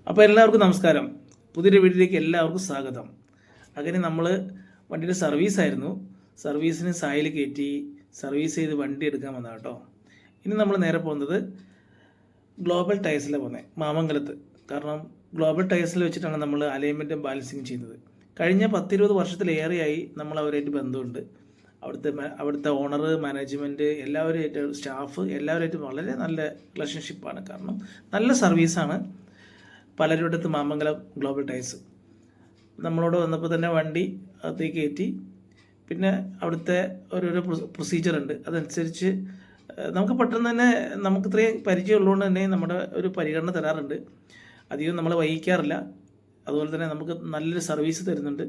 അപ്പോൾ എല്ലാവർക്കും നമസ്കാരം. പുതിയൊരു വീഡിയോയിലേക്ക് എല്ലാവർക്കും സ്വാഗതം. അങ്ങനെ നമ്മൾ വണ്ടിയുടെ സർവീസായിരുന്നു. സർവീസിന് സായിൽ കയറ്റി സർവീസ് ചെയ്ത് വണ്ടി എടുക്കാൻ വന്നതാണ് കേട്ടോ. ഇനി നമ്മൾ നേരെ പോകുന്നത് ഗ്ലോബൽ ടയർസിലാണ് പോകുന്നത്, മാമംഗലത്ത്. കാരണം ഗ്ലോബൽ ടയർസിൽ വെച്ചിട്ടാണ് നമ്മൾ അലൈൻമെൻറ്റും ബാലൻസിങ് ചെയ്യുന്നത്. കഴിഞ്ഞ 10-20 വർഷത്തിലേറെയായി നമ്മൾ അവരായിട്ട് ബന്ധമുണ്ട്. അവിടുത്തെ ഓണർ, മാനേജ്മെൻറ്റ്, എല്ലാവരുമായിട്ട് സ്റ്റാഫ് എല്ലാവരുമായിട്ടും വളരെ നല്ല റിലേഷൻഷിപ്പാണ്. കാരണം നല്ല സർവീസാണ് പലരുടെ അടുത്ത് മാമംഗലം ഗ്ലോബൽ ടയർസ്. നമ്മളോട് വന്നപ്പോൾ തന്നെ വണ്ടി അകത്തേക്ക് കയറ്റി. പിന്നെ അവിടുത്തെ ഓരോരോ പ്രൊസീജിയർ ഉണ്ട്, അതനുസരിച്ച് നമുക്ക് പെട്ടെന്ന് തന്നെ നമുക്ക് ഇത്രയും പരിചയമുള്ളതുകൊണ്ട് തന്നെ നമ്മുടെ ഒരു പരിഗണന തരാറുണ്ട്. അധികം നമ്മൾ വൈകിക്കാറില്ല. അതുപോലെ തന്നെ നമുക്ക് നല്ലൊരു സർവീസ് തരുന്നുണ്ട്.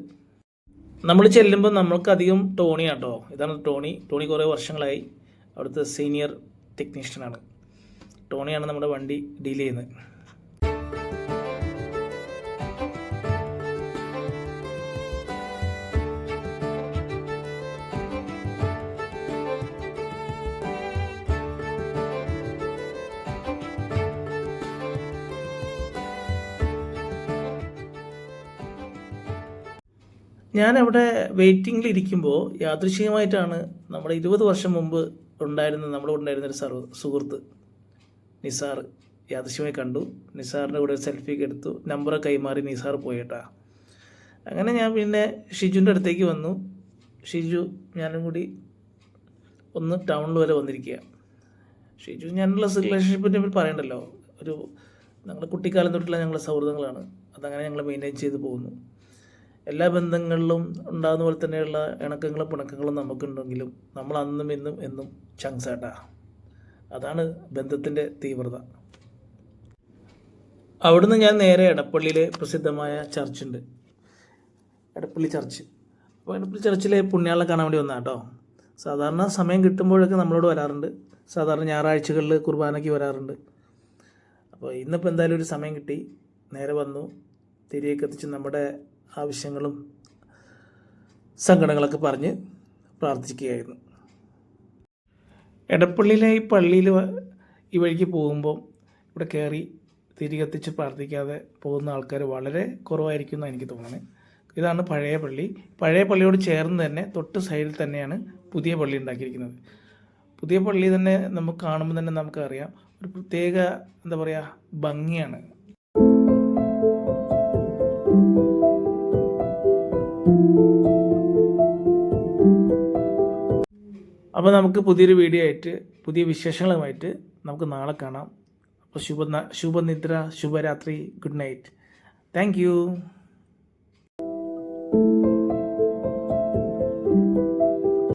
നമ്മൾ ചെല്ലുമ്പോൾ നമ്മൾക്ക് അധികം ടോണിയാണ് കേട്ടോ. ഇതാണ് ടോണി കുറേ വർഷങ്ങളായി അവിടുത്തെ സീനിയർ ടെക്നീഷ്യനാണ്. ടോണിയാണ് നമ്മുടെ വണ്ടി ഡീൽ ചെയ്യുന്നത്. ഞാനവിടെ വെയിറ്റിങ്ങിൽ ഇരിക്കുമ്പോൾ യാദൃശ്ചികമായിട്ടാണ് നമ്മുടെ 20 വർഷം മുമ്പ് നമ്മുടെ ഉണ്ടായിരുന്നൊരു സുഹൃത്ത് നിസാർ യാദൃശ്ചികമായി കണ്ടു. നിസാറിൻ്റെ കൂടെ ഒരു സെൽഫിയൊക്കെ എടുത്തു. നമ്പറൊക്കെ കൈമാറി നിസാർ പോയിട്ടാ. അങ്ങനെ ഞാൻ പിന്നെ ഷിജുവിൻ്റെ അടുത്തേക്ക് വന്നു. ഷിജു ഞാനും കൂടി ഒന്ന് ടൗണിൽ വരെ വന്നിരിക്കുക. ഷിജു ഞാനുള്ള റിലേഷൻഷിപ്പിനെ പറ്റി പറയണ്ടല്ലോ. ഞങ്ങളുടെ കുട്ടിക്കാലം തൊട്ടുള്ള ഞങ്ങളുടെ സൗഹൃദങ്ങളാണ്. അതങ്ങനെ ഞങ്ങൾ മെയിൻറ്റെയിൻ ചെയ്ത് പോകുന്നു. എല്ലാ ബന്ധങ്ങളിലും ഉണ്ടാകുന്ന പോലെ തന്നെയുള്ള ഇണക്കങ്ങളും പിണക്കങ്ങളും നമുക്കുണ്ടെങ്കിലും നമ്മൾ അന്നും ഇന്നും എന്നും ചങ്സാട്ടാ. അതാണ് ബന്ധത്തിൻ്റെ തീവ്രത. അവിടുന്ന് ഞാൻ നേരെ എടപ്പള്ളിയിലെ പ്രസിദ്ധമായ ചർച്ചുണ്ട്, എടപ്പള്ളി ചർച്ച്. അപ്പോൾ എടപ്പള്ളി ചർച്ചിലെ പുണ്യാളെ കാണാൻ വേണ്ടി വന്നതാണ് കേട്ടോ. സാധാരണ സമയം കിട്ടുമ്പോഴൊക്കെ നമ്മളോട് വരാറുണ്ട്. സാധാരണ ഞായറാഴ്ചകളിൽ കുർബാനയ്ക്ക് വരാറുണ്ട്. അപ്പോൾ ഇന്നിപ്പോൾ എന്തായാലും ഒരു സമയം കിട്ടി, നേരെ വന്നു. തിരികെ കത്തിച്ച് നമ്മുടെ ആവശ്യങ്ങളും സങ്കടങ്ങളൊക്കെ പറഞ്ഞ് പ്രാർത്ഥിക്കുകയായിരുന്നു. എടപ്പള്ളിയിലെ ഈ പള്ളിയിൽ ഈ വഴിക്ക് പോകുമ്പോൾ ഇവിടെ കയറി തിരി കത്തിച്ച് പ്രാർത്ഥിക്കാതെ പോകുന്ന ആൾക്കാർ വളരെ കുറവായിരിക്കും എന്നാണ് എനിക്ക് തോന്നുന്നത്. ഇതാണ് പഴയ പള്ളി. പഴയ പള്ളിയോട് ചേർന്ന് തന്നെ തൊട്ട് സൈഡിൽ തന്നെയാണ് പുതിയ പള്ളി ഉണ്ടാക്കിയിരിക്കുന്നത്. പുതിയ പള്ളി തന്നെ നമുക്ക് കാണുമ്പോൾ തന്നെ നമുക്കറിയാം ഒരു പ്രത്യേക എന്താ പറയുക ഭംഗിയാണ്. അപ്പോൾ നമുക്ക് പുതിയൊരു വീഡിയോ ആയിട്ട് പുതിയ വിശേഷങ്ങളുമായിട്ട് നമുക്ക് നാളെ കാണാം. അപ്പോൾ ശുഭനിദ്ര, ശുഭരാത്രി, ഗുഡ് നൈറ്റ്. Thank you.